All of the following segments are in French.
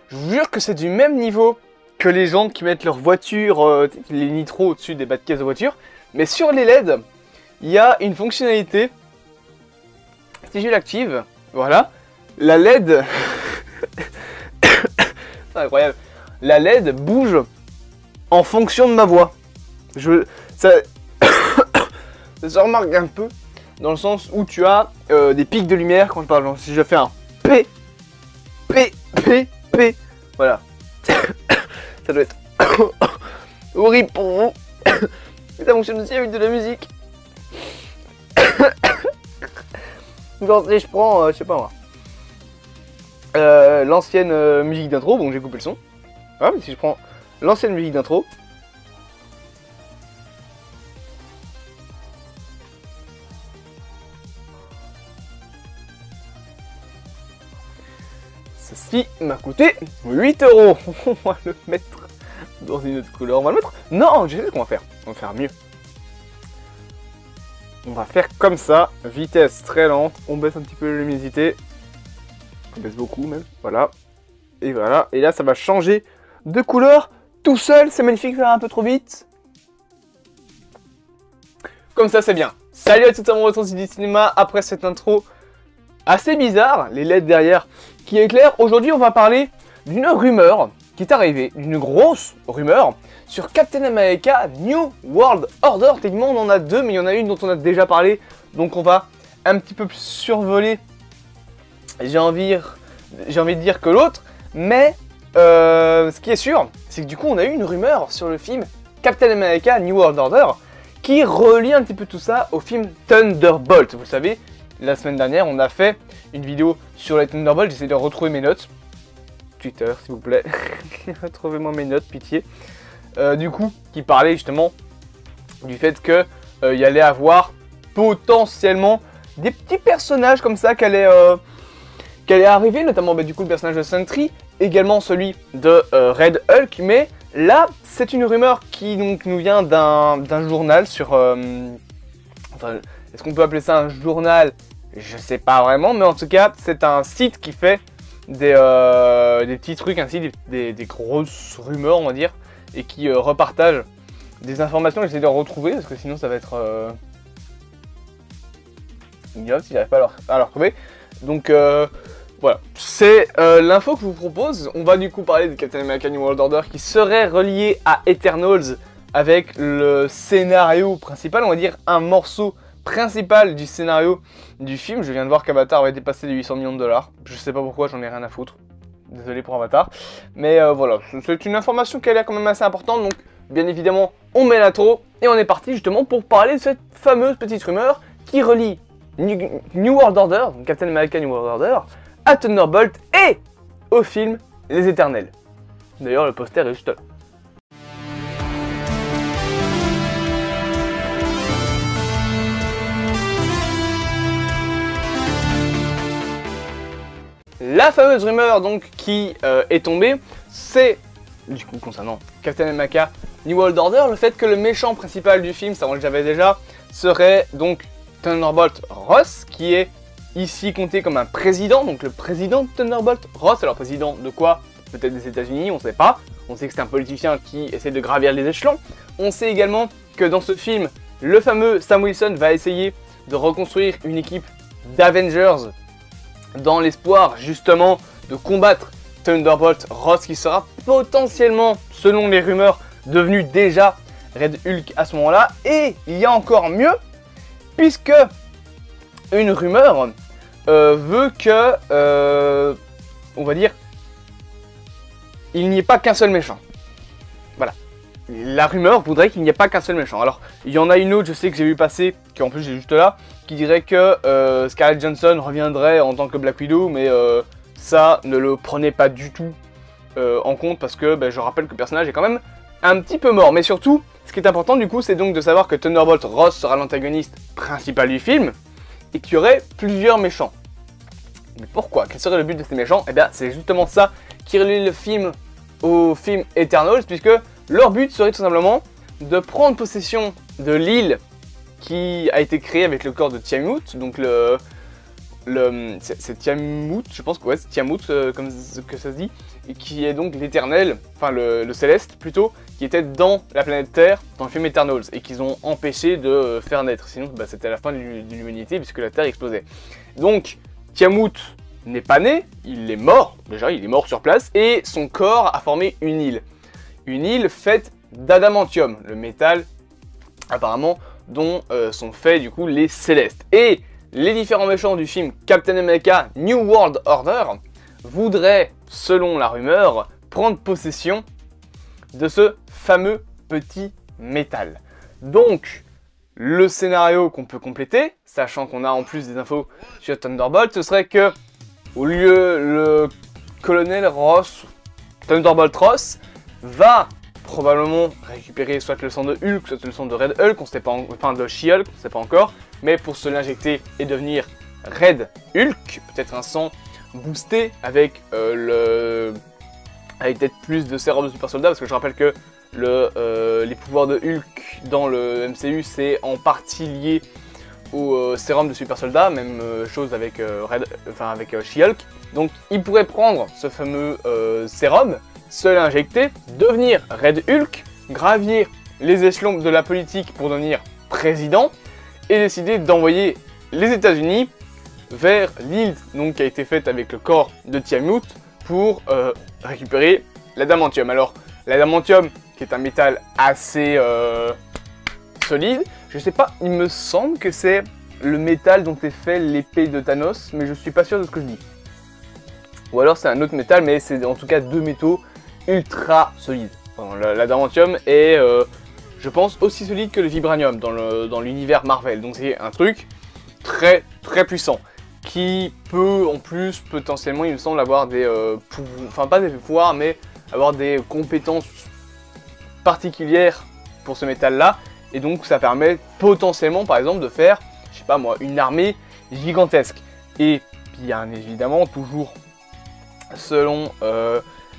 Je vous jure que c'est du même niveau que les gens qui mettent leur voiture, les nitros au-dessus des bas de caisse de voiture. Mais sur les LED, il y a une fonctionnalité. Si je l'active, voilà, la LED, c'est incroyable, la LED bouge en fonction de ma voix. Ça se remarque un peu dans le sens où tu as des pics de lumière quand je parle. Genre, si je fais un P, P, P, P, voilà, ça doit être horrible pour vous. Mais ça fonctionne aussi avec de la musique. Genre si je prends, je sais pas moi, l'ancienne musique d'intro, bon j'ai coupé le son. Ah, mais si je prends l'ancienne musique d'intro, ceci m'a coûté 8 €. On va le mettre dans une autre couleur. On va le mettre. Non, je sais ce qu'on va faire. On va faire mieux. On va faire comme ça, vitesse très lente, on baisse un petit peu la luminosité, on baisse beaucoup même, voilà, et voilà, et là ça va changer de couleur tout seul, c'est magnifique, ça va un peu trop vite. Comme ça c'est bien. Salut à tous, on retrouve du cinéma après cette intro assez bizarre, les LED derrière qui éclairent. Aujourd'hui on va parler d'une rumeur qui est arrivée, d'une grosse rumeur, sur Captain America New World Order. Techniquement on en a deux, mais il y en a une dont on a déjà parlé, donc on va un petit peu plus survoler, j'ai envie de dire que l'autre, mais ce qui est sûr, c'est que du coup on a eu une rumeur sur le film Captain America New World Order, qui relie un petit peu tout ça au film Thunderbolt. Vous le savez, la semaine dernière on a fait une vidéo sur les Thunderbolt, j'essaie de retrouver mes notes, Twitter s'il vous plaît, retrouvez-moi mes notes, pitié. Du coup, qui parlait justement du fait que il y allait avoir potentiellement des petits personnages comme ça qui allaient arriver, notamment du coup le personnage de Sentry, également celui de Red Hulk, mais là c'est une rumeur qui donc nous vient d'un journal sur... enfin, est-ce qu'on peut appeler ça un journal? Je sais pas vraiment, mais en tout cas c'est un site qui fait des petits trucs ainsi, des grosses rumeurs on va dire, et qui repartage des informations. J'essaie de les retrouver parce que sinon ça va être ignoble si j'arrive pas à leur retrouver. Donc voilà, c'est l'info que je vous propose. On va du coup parler de Captain America New World Order qui serait relié à Eternals avec le scénario principal, on va dire un morceau principal du scénario du film. Je viens de voir qu'Avatar avait dépassé les 800 millions de dollars. Je sais pas pourquoi, j'en ai rien à foutre. Désolé pour Avatar. Mais voilà, c'est une information qui est quand même assez importante. Donc, bien évidemment, on met l'intro et on est parti justement pour parler de cette fameuse petite rumeur qui relie New World Order, donc Captain America New World Order, à Thunderbolt et au film Les Éternels. D'ailleurs, le poster est juste là. La fameuse rumeur donc qui est tombée, c'est du coup concernant Captain America New World Order, le fait que le méchant principal du film, ça on le savait déjà, serait donc Thunderbolt Ross, qui est ici compté comme un président, donc le président de Thunderbolt Ross. Alors président de quoi? Peut-être des États-Unis, on sait pas. On sait que c'est un politicien qui essaie de gravir les échelons. On sait également que dans ce film, le fameux Sam Wilson va essayer de reconstruire une équipe d'Avengers dans l'espoir justement de combattre Thunderbolt Ross, qui sera potentiellement, selon les rumeurs, devenu déjà Red Hulk à ce moment-là. Et il y a encore mieux, puisque une rumeur veut que, on va dire, il n'y ait pas qu'un seul méchant. Voilà. La rumeur voudrait qu'il n'y ait pas qu'un seul méchant. Alors, il y en a une autre, je sais que j'ai vu passer, qui en plus j'ai juste là, qui dirait que Scarlett Johansson reviendrait en tant que Black Widow, mais ça, ne le prenez pas du tout en compte, parce que je rappelle que le personnage est quand même un petit peu mort. Mais surtout, ce qui est important du coup, c'est donc de savoir que Thunderbolt Ross sera l'antagoniste principal du film, et qu'il y aurait plusieurs méchants. Mais pourquoi? Quel serait le but de ces méchants? Eh bien, c'est justement ça qui relie le film au film Eternals, puisque leur but serait tout simplement de prendre possession de l'île qui a été créée avec le corps de Tiamut, donc c'est Tiamut, je pense que ouais, c'est Tiamut comme que ça se dit, et qui est donc l'éternel, enfin le céleste plutôt, qui était dans la planète Terre dans le film Eternals, et qu'ils ont empêché de faire naître, sinon bah, c'était la fin de l'humanité puisque la Terre explosait. Donc Tiamut n'est pas né, il est mort, déjà il est mort sur place, et son corps a formé une île faite d'adamantium, le métal apparemment dont sont faits du coup les célestes. Et les différents méchants du film Captain America New World Order voudraient, selon la rumeur, prendre possession de ce fameux petit métal. Donc, le scénario qu'on peut compléter, sachant qu'on a en plus des infos sur Thunderbolt, ce serait que, au lieu le colonel Ross, Thunderbolt Ross, va probablement récupérer soit le sang de Hulk, soit le sang de Red Hulk, on sait pas, enfin de She-Hulk, on sait pas encore, mais pour se l'injecter et devenir Red Hulk, peut-être un sang boosté avec avec peut-être plus de sérum de super soldat, parce que je rappelle que les pouvoirs de Hulk dans le MCU c'est en partie lié au sérum de super soldat, même chose avec She-Hulk. Donc il pourrait prendre ce fameux sérum, se l'injecter, devenir Red Hulk, gravir les échelons de la politique pour devenir président et décider d'envoyer les États-Unis vers l'île qui a été faite avec le corps de Tiamut pour récupérer l'adamantium. Alors l'adamantium qui est un métal assez solide, je sais pas, il me semble que c'est le métal dont est fait l'épée de Thanos, mais je suis pas sûr de ce que je dis. Ou alors c'est un autre métal, mais c'est en tout cas deux métaux ultra solides. L'adamantium est, je pense, aussi solide que le vibranium dans l'univers Marvel. Donc c'est un truc très puissant, qui peut en plus potentiellement, il me semble, avoir des pouvoirs, enfin pas des pouvoirs, mais avoir des compétences particulières pour ce métal-là. Et donc ça permet potentiellement, par exemple, de faire, je sais pas moi, une armée gigantesque. Et bien évidemment, toujours selon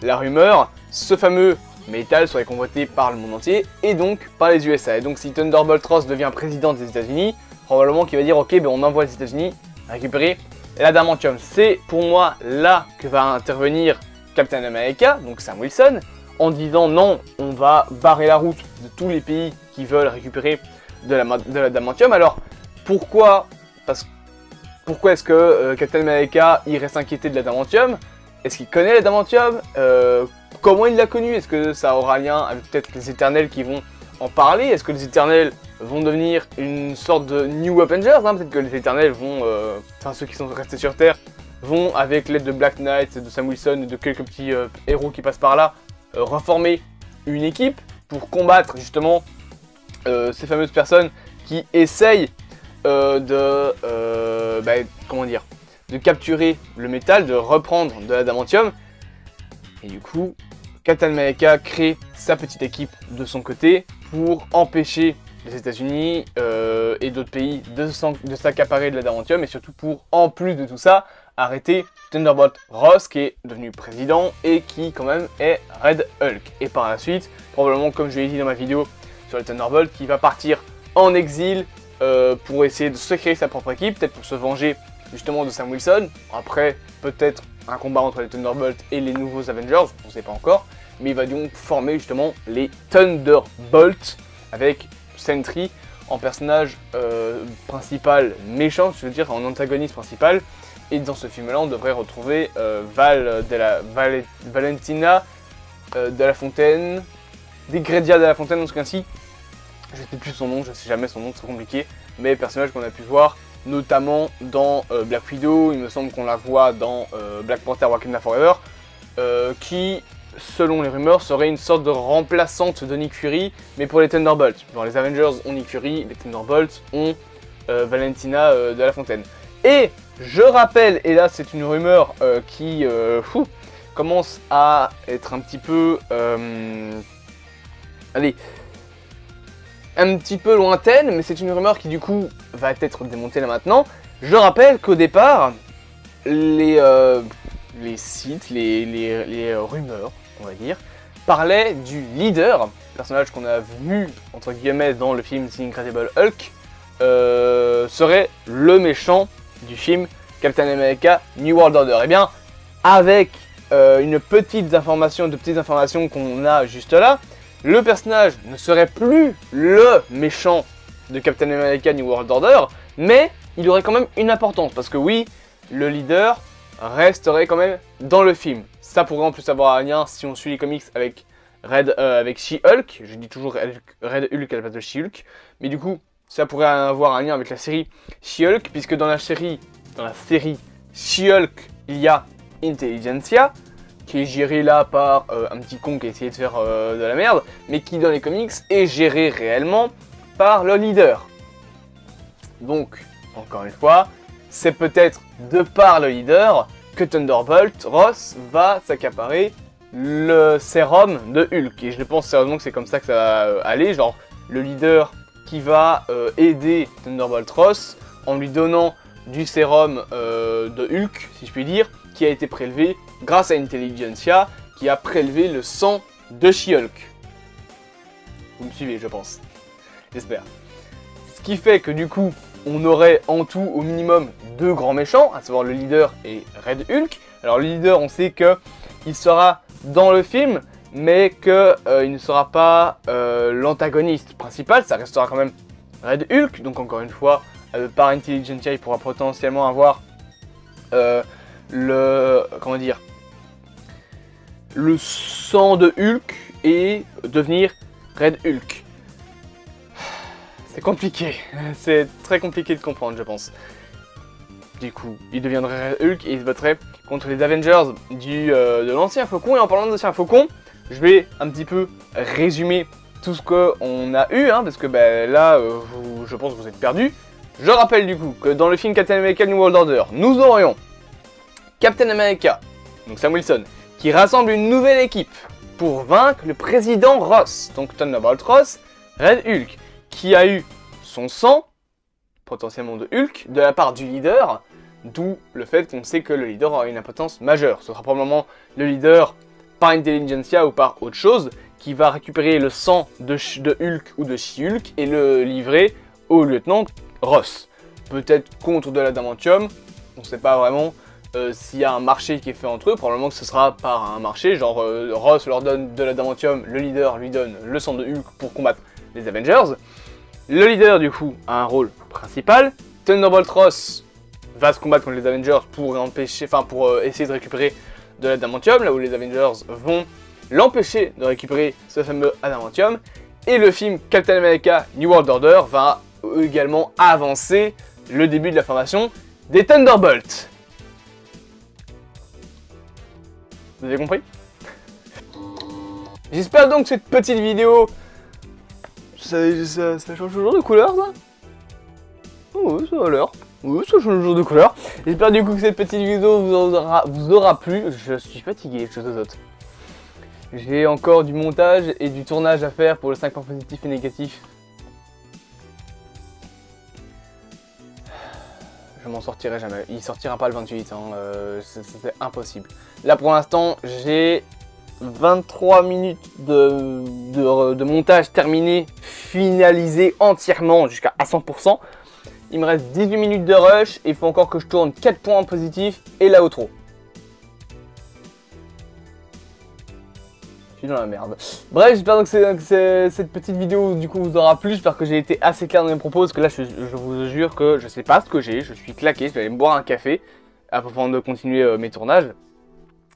la rumeur, ce fameux métal serait convoité par le monde entier et donc par les USA. Et donc si Thunderbolt Ross devient président des États-Unis, probablement qu'il va dire ok, ben on envoie les États-Unis récupérer l'adamantium. C'est pour moi là que va intervenir Captain America, donc Sam Wilson, en disant non, on va barrer la route de tous les pays qui veulent récupérer de l'adamantium. Alors pourquoi est-ce que Captain America irait s'inquiéter de l'adamantium? Est-ce qu'il connaît l'adamantium? Comment il l'a connu? Est-ce que ça aura lien avec peut-être les Éternels qui vont en parler? Est-ce que les Éternels vont devenir une sorte de New Avengers, hein? Peut-être que les Éternels vont, enfin ceux qui sont restés sur Terre, vont avec l'aide de Black Knight, de Sam Wilson et de quelques petits héros qui passent par là, reformer une équipe pour combattre justement ces fameuses personnes qui essayent comment dire, de capturer le métal, de reprendre de l'adamantium. Et du coup, Captain America crée sa petite équipe de son côté pour empêcher les États-Unis et d'autres pays de s'accaparer de l'adamantium, et surtout pour, en plus de tout ça, arrêter Thunderbolt Ross qui est devenu président et qui quand même est Red Hulk. Et par la suite, probablement comme je l'ai dit dans ma vidéo sur le Thunderbolt, qui va partir en exil pour essayer de se créer sa propre équipe, peut-être pour se venger justement de Sam Wilson. Après, peut-être un combat entre les Thunderbolts et les nouveaux Avengers, on ne sait pas encore. Mais il va donc former justement les Thunderbolts avec Sentry en personnage principal méchant, je veux dire en antagoniste principal. Et dans ce film-là, on devrait retrouver Valentina de la Fontaine, Degredia de la Fontaine, en tout cas ainsi. Je ne sais plus son nom, je ne sais jamais son nom, c'est compliqué. Mais personnage qu'on a pu voir notamment dans Black Widow, il me semble qu'on la voit dans Black Panther Wakanda Forever, qui, selon les rumeurs, serait une sorte de remplaçante de Nick Fury, mais pour les Thunderbolts. Dans les Avengers ont Nick Fury, les Thunderbolts ont Valentina de la Fontaine. Et je rappelle, et là c'est une rumeur qui commence à être un petit peu... allez... un petit peu lointaine, mais c'est une rumeur qui du coup va être démontée là maintenant. Je rappelle qu'au départ, les sites, les rumeurs, on va dire, parlaient du leader, personnage qu'on a vu entre guillemets dans le film The Incredible Hulk, serait le méchant du film Captain America New World Order. Et bien, avec une petite information, de petites informations qu'on a juste là, le personnage ne serait plus le méchant de Captain America New World Order, mais il aurait quand même une importance, parce que oui, le leader resterait quand même dans le film. Ça pourrait en plus avoir un lien, si on suit les comics, avec avec She-Hulk. Je dis toujours Red Hulk à la place de She-Hulk, mais du coup, ça pourrait avoir un lien avec la série She-Hulk, puisque dans la série She-Hulk, il y a Intelligentsia, qui est gérée là par un petit con qui a essayé de faire de la merde, mais qui dans les comics est géré réellement par le leader. Donc, encore une fois, c'est peut-être de par le leader que Thunderbolt Ross va s'accaparer le sérum de Hulk. Et je pense sérieusement que c'est comme ça que ça va aller, genre le leader qui va aider Thunderbolt Ross en lui donnant du sérum de Hulk, si je puis dire, qui a été prélevé grâce à Intelligentsia, qui a prélevé le sang de She-Hulk. Vous me suivez, je pense. J'espère. Ce qui fait que du coup, on aurait en tout au minimum 2 grands méchants, à savoir le leader et Red Hulk. Alors le leader, on sait que il sera dans le film, mais que il ne sera pas l'antagoniste principal, ça restera quand même Red Hulk. Donc encore une fois, par Intelligentsia, il pourra potentiellement avoir comment dire, le sang de Hulk et devenir Red Hulk. C'est compliqué, c'est très compliqué de comprendre, je pense. Du coup, il deviendrait Red Hulk et il se battrait contre les Avengers de l'ancien Faucon. Et en parlant de l'ancien Faucon, je vais un petit peu résumer tout ce qu'on a eu, hein, parce que là, je pense que vous êtes perdus. Je rappelle du coup que dans le film Captain America New World Order, nous aurions Captain America, donc Sam Wilson, qui rassemble une nouvelle équipe pour vaincre le président Ross, donc Thunderbolt Ross, Red Hulk, qui a eu son sang, potentiellement de Hulk, de la part du leader, d'où le fait qu'on sait que le leader aura une importance majeure. Ce sera probablement le leader par Intelligentsia ou par autre chose, qui va récupérer le sang de Hulk ou de She-Hulk et le livrer au lieutenant Ross. Peut-être contre de l'adamantium, on ne sait pas vraiment s'il y a un marché qui est fait entre eux, probablement que ce sera par un marché, genre Ross leur donne de l'adamantium, le leader lui donne le sang de Hulk pour combattre les Avengers. Le leader du coup a un rôle principal, Thunderbolt Ross va se combattre contre les Avengers pour essayer de récupérer de l'adamantium, là où les Avengers vont l'empêcher de récupérer ce fameux adamantium, et le film Captain America New World Order va également avancer le début de la formation des Thunderbolts. Vous avez compris? J'espère donc que cette petite vidéo, ça change toujours de couleur, ça? Oh, oui, ça a l'air. Oui, ça change toujours de couleur. J'espère du coup que cette petite vidéo vous aura plu. Je suis fatigué, je zozote. J'ai encore du montage et du tournage à faire pour le 5 points positifs et négatifs. Je m'en sortirai jamais. Il sortira pas le 28, hein. C'est impossible. Là pour l'instant, j'ai 23 minutes de montage terminé, finalisé entièrement jusqu'à 100%. Il me reste 18 minutes de rush et il faut encore que je tourne 4 points positifs et la outro. Je suis dans la merde. Bref, j'espère donc que cette petite vidéo du coup vous aura plu. J'espère que j'ai été assez clair dans mes propos, parce que là je vous jure que je sais pas ce que j'ai. Je suis claqué, je vais aller me boire un café avant de continuer mes tournages.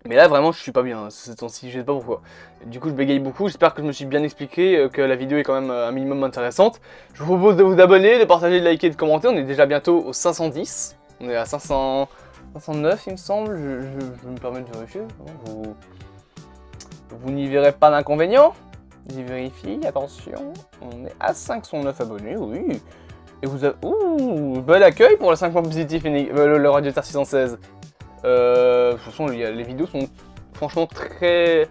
Mais là vraiment je suis pas bien ces temps-ci, je sais pas pourquoi. Du coup je bégaye beaucoup, j'espère que je me suis bien expliqué, que la vidéo est quand même un minimum intéressante. Je vous propose de vous abonner, de partager, de liker, de commenter. On est déjà bientôt aux 510. On est à 509 il me semble, je me permets de vérifier. Vous n'y verrez pas d'inconvénient. J'y vérifie, attention. On est à 509 abonnés, oui. Et vous avez... Ouh, bel accueil pour le 5 points positifs et le Radiateur 616. De toute façon, les vidéos sont franchement très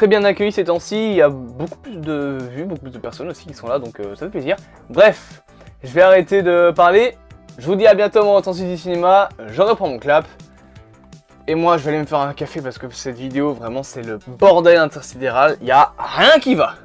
bien accueillies ces temps-ci. Il y a beaucoup plus de vues, beaucoup plus de personnes aussi qui sont là, donc ça fait plaisir. Bref, je vais arrêter de parler. Je vous dis à bientôt, mon Attention du cinéma. Je reprends mon clap. Et moi, je vais aller me faire un café parce que cette vidéo, vraiment, c'est le bordel intersidéral. Il n'y a rien qui va.